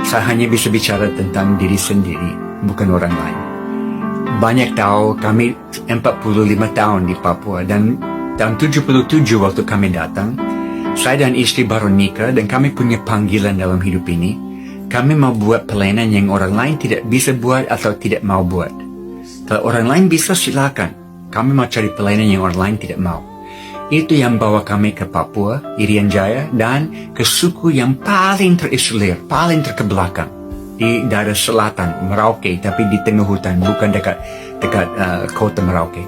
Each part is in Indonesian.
Saya hanya bisa bicara tentang diri sendiri, bukan orang lain. Banyak tahu kami 45 tahun di Papua, dan tahun 77 waktu kami datang, saya dan istri baru nikah dan kami punya panggilan dalam hidup ini. Kami mau buat pelayanan yang orang lain tidak bisa buat atau tidak mau buat. Kalau orang lain bisa, silakan. Kami mau cari pelayanan yang orang lain tidak mau. Itu yang bawa kami ke Papua, Irian Jaya, dan ke suku yang paling terisolir, paling terkebelakang. Di daerah selatan, Merauke, tapi di tengah hutan, bukan dekat kota Merauke.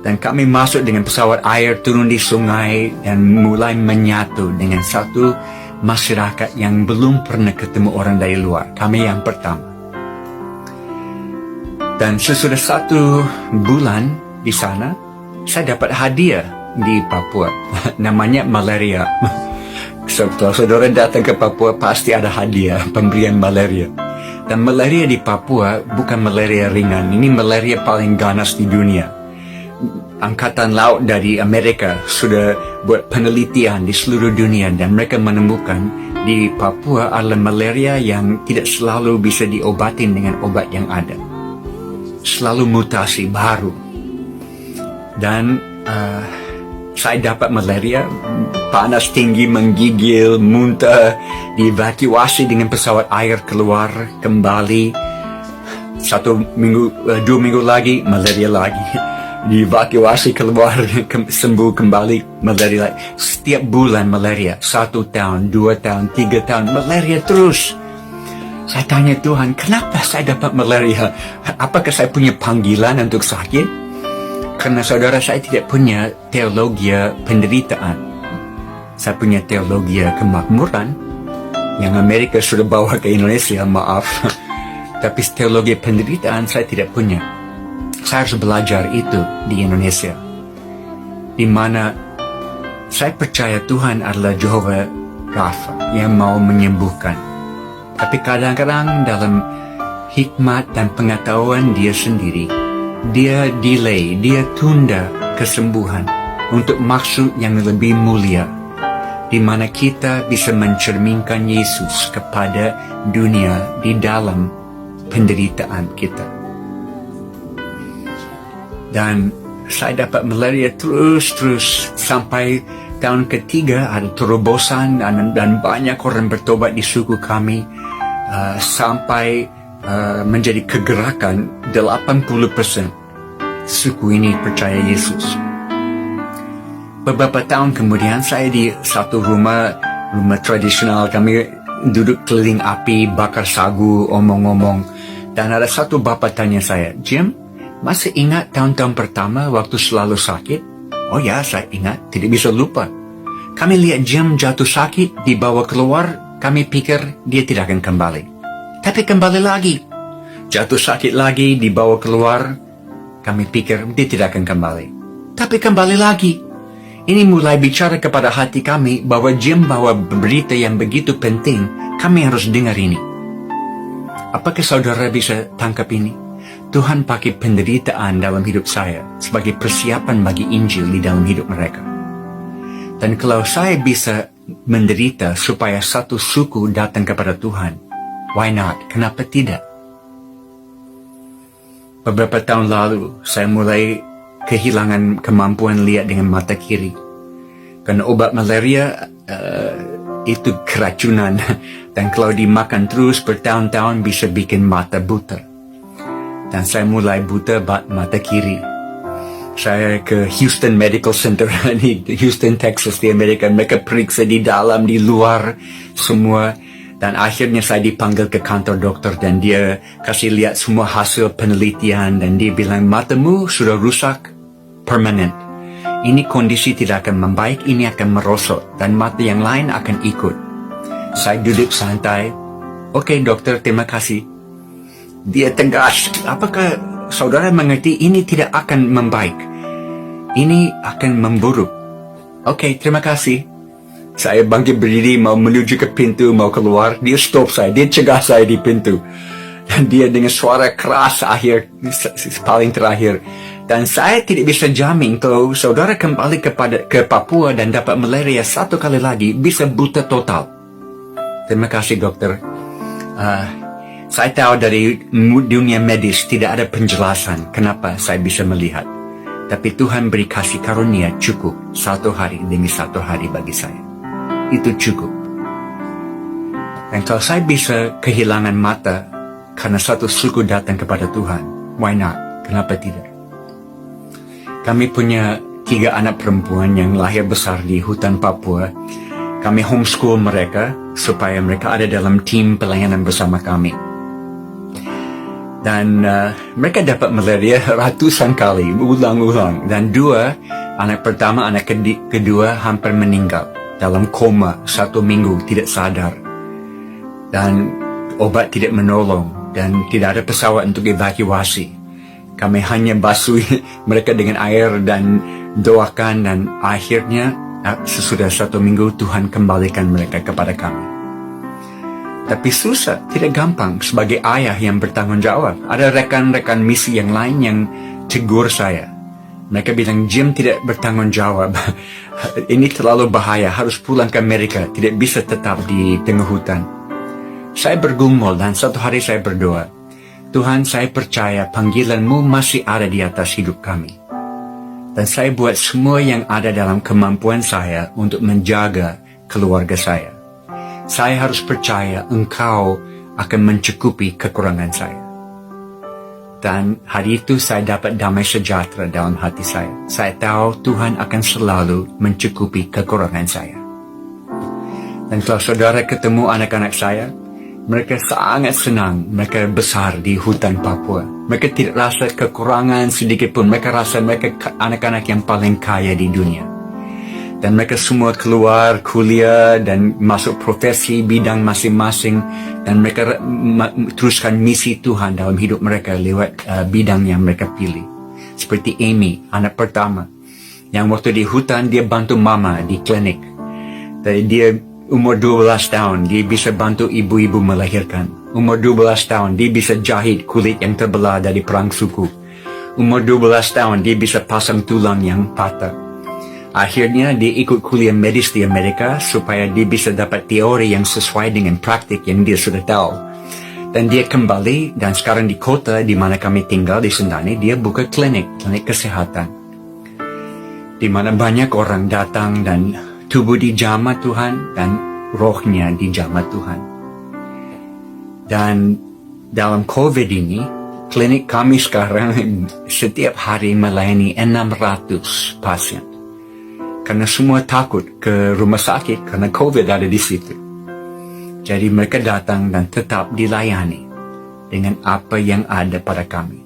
Dan kami masuk dengan pesawat air, turun di sungai, dan mulai menyatu dengan satu masyarakat yang belum pernah ketemu orang dari luar. Kami yang pertama. Dan sesudah 1 bulan di sana, saya dapat hadiah di Papua. Namanya malaria. Kalau saudara datang ke Papua, pasti ada hadiah, pemberian malaria. Dan malaria di Papua bukan malaria ringan. Ini malaria paling ganas di dunia. Angkatan Laut dari Amerika sudah buat penelitian di seluruh dunia, dan mereka menemukan di Papua adalah malaria yang tidak selalu bisa diobatin dengan obat yang ada. Selalu mutasi baru. Dan saya dapat malaria, panas tinggi, menggigil, muntah, dievakuasi dengan pesawat air keluar kembali. 1 minggu, 2 minggu lagi, malaria lagi. Dievakuasi keluar, sembuh kembali, malaria lagi. Setiap bulan malaria, 1 tahun, 2 tahun, 3 tahun, malaria terus. Saya tanya Tuhan, kenapa saya dapat malaria? Apakah saya punya panggilan untuk sakit? Karena saudara, saya tidak punya teologi penderitaan. Saya punya teologi kemakmuran yang Amerika sudah bawa ke Indonesia, maaf. Tapi teologi penderitaan saya tidak punya. Saya harus belajar itu di Indonesia. Di mana saya percaya Tuhan adalah Jehovah Rafa yang mau menyembuhkan. Tapi kadang-kadang dalam hikmat dan pengetahuan dia sendiri, dia delay, dia tunda kesembuhan untuk maksud yang lebih mulia, di mana kita bisa mencerminkan Yesus kepada dunia di dalam penderitaan kita. Dan saya dapat malaria terus sampai tahun ketiga ada terobosan dan banyak orang bertobat di suku kami, sampai menjadi kegerakan 80% suku ini percaya Yesus. Beberapa tahun kemudian saya di satu rumah tradisional, kami duduk keliling api, bakar sagu, omong-omong, dan ada satu bapak tanya saya, Jim, masih ingat tahun-tahun pertama waktu selalu sakit? Oh ya, saya ingat, tidak bisa lupa. Kami lihat Jim jatuh sakit, dibawa keluar, kami pikir dia tidak akan kembali. Tapi kembali lagi. Jatuh sakit lagi, dibawa keluar, kami pikir dia tidak akan kembali. Tapi kembali lagi. Ini mulai bicara kepada hati kami bahwa Jim bawa berita yang begitu penting, kami harus dengar ini. Apakah saudara bisa tangkap ini? Tuhan pakai penderitaan dalam hidup saya sebagai persiapan bagi Injil di dalam hidup mereka. Dan kalau saya bisa menderita supaya satu suku datang kepada Tuhan, why not? Kenapa tidak? Beberapa tahun lalu, saya mulai kehilangan kemampuan lihat dengan mata kiri. Karena obat malaria itu keracunan. Dan kalau dimakan terus bertahun-tahun bisa bikin mata buta. Dan saya mulai buta mata kiri. Saya ke Houston Medical Center di Houston, Texas di Amerika. Mereka periksa di dalam, di luar, semua. Dan akhirnya saya dipanggil ke kantor dokter dan dia kasih lihat semua hasil penelitian dan dia bilang, matamu sudah rusak permanen. Ini kondisi tidak akan membaik, ini akan merosot dan mata yang lain akan ikut. Saya duduk santai. Oke, dokter, terima kasih. Dia tegas, apakah saudara mengerti ini tidak akan membaik? Ini akan memburuk. Oke, terima kasih. Saya bangkit berdiri, mau menuju ke pintu, mau keluar. Dia stop saya, dia cegah saya di pintu. Dan dia dengan suara keras paling terakhir. Dan saya tidak bisa jamin kalau saudara kembali ke Papua dan dapat malaria satu kali lagi, bisa buta total. Terima kasih dokter. Saya tahu dari dunia medis tidak ada penjelasan kenapa saya bisa melihat. Tapi Tuhan beri kasih karunia cukup 1 hari demi 1 hari bagi saya. Itu cukup. Dan kalau saya bisa kehilangan mata karena satu suku datang kepada Tuhan, why not? Kenapa tidak? Kami punya 3 anak perempuan yang lahir besar di hutan Papua. Kami homeschool mereka supaya mereka ada dalam tim pelayanan bersama kami. Dan mereka dapat malaria ratusan kali, ulang-ulang. Dan 2, anak pertama, anak kedua hampir meninggal dalam koma 1 minggu, tidak sadar. Dan obat tidak menolong dan tidak ada pesawat untuk evakuasi. Kami hanya basuh mereka dengan air dan doakan, dan akhirnya sesudah 1 minggu Tuhan kembalikan mereka kepada kami. Tapi susah, tidak gampang sebagai ayah yang bertanggung jawab. Ada rekan-rekan misi yang lain yang tegur saya. Mereka bilang, Jim tidak bertanggung jawab. Ini terlalu bahaya, harus pulang ke Amerika, tidak bisa tetap di tengah hutan. Saya bergumul dan satu hari saya berdoa, Tuhan, saya percaya panggilan-Mu masih ada di atas hidup kami. Dan saya buat semua yang ada dalam kemampuan saya untuk menjaga keluarga saya. Saya harus percaya Engkau akan mencukupi kekurangan saya. Dan hari itu saya dapat damai sejahtera dalam hati saya. Saya tahu Tuhan akan selalu mencukupi kekurangan saya. Dan kalau saudara ketemu anak-anak saya, mereka sangat senang. Mereka besar di hutan Papua. Mereka tidak rasa kekurangan sedikit pun. Mereka rasa mereka anak-anak yang paling kaya di dunia. Dan mereka semua keluar kuliah dan masuk profesi bidang masing-masing. Dan mereka teruskan misi Tuhan dalam hidup mereka lewat bidang yang mereka pilih. Seperti Amy, anak pertama, yang waktu di hutan dia bantu mama di klinik. Dia umur 12 tahun, dia bisa bantu ibu-ibu melahirkan. Umur 12 tahun, dia bisa jahit kulit yang terbelah dari perang suku. Umur 12 tahun, dia bisa pasang tulang yang patah. Akhirnya dia ikut kuliah medis di Amerika supaya dia bisa dapat teori yang sesuai dengan praktik yang dia sudah tahu. Dan dia kembali, dan sekarang di kota di mana kami tinggal di Sentani, dia buka klinik kesehatan. Di mana banyak orang datang dan tubuh dijamah Tuhan dan rohnya dijamah Tuhan. Dan dalam COVID ini, klinik kami sekarang setiap hari melayani 600 pasien. Karena semua takut ke rumah sakit karena COVID ada di situ. Jadi mereka datang dan tetap dilayani dengan apa yang ada pada kami.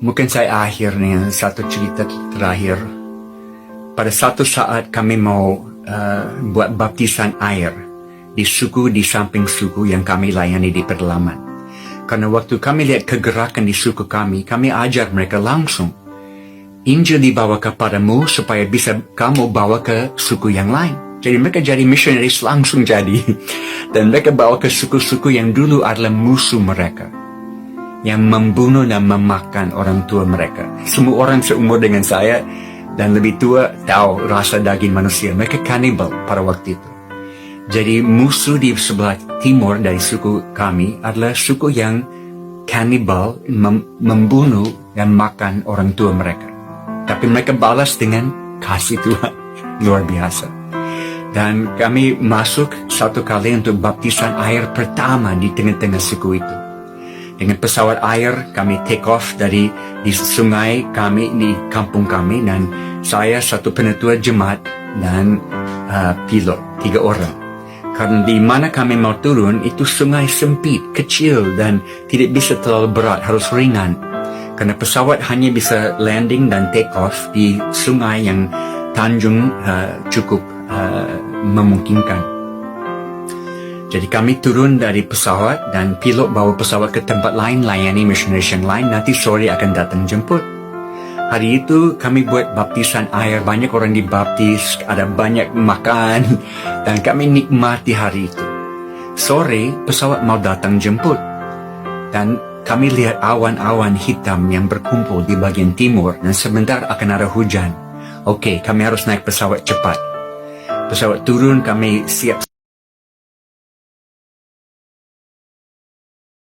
Mungkin saya akhir dengan satu cerita terakhir. Pada satu saat kami mau buat baptisan air di suku di samping suku yang kami layani di pedalaman. Karena waktu kami lihat kegerakan di suku kami ajar mereka langsung. Injil dibawa kepadamu supaya bisa kamu bawa ke suku yang lain. Jadi mereka jadi missionaries langsung jadi. Dan mereka bawa ke suku-suku yang dulu adalah musuh mereka. Yang membunuh dan memakan orang tua mereka. Semua orang seumur dengan saya dan lebih tua tahu rasa daging manusia. Mereka kanibal pada waktu itu. Jadi musuh di sebelah timur dari suku kami adalah suku yang kanibal, membunuh dan makan orang tua mereka. Tapi mereka balas dengan kasih Tuhan. Luar biasa. Dan kami masuk satu kali untuk baptisan air pertama di tengah-tengah suku itu. Dengan pesawat air kami take off di sungai kami, di kampung kami. Dan saya satu penetua jemaat dan pilot, 3 orang. Karena di mana kami mau turun itu sungai sempit, kecil dan tidak bisa terlalu berat, harus ringan. Karena pesawat hanya bisa landing dan take off di sungai yang tanjung cukup memungkinkan. Jadi kami turun dari pesawat dan pilot bawa pesawat ke tempat lain, layani missionaries yang lain, nanti sore akan datang jemput. Hari itu kami buat baptisan air, banyak orang dibaptis, ada banyak makan, dan kami nikmati hari itu. Sore pesawat mau datang jemput, dan kami lihat awan-awan hitam yang berkumpul di bagian timur dan sebentar akan ada hujan. Oke, kami harus naik pesawat cepat. Pesawat turun, kami siap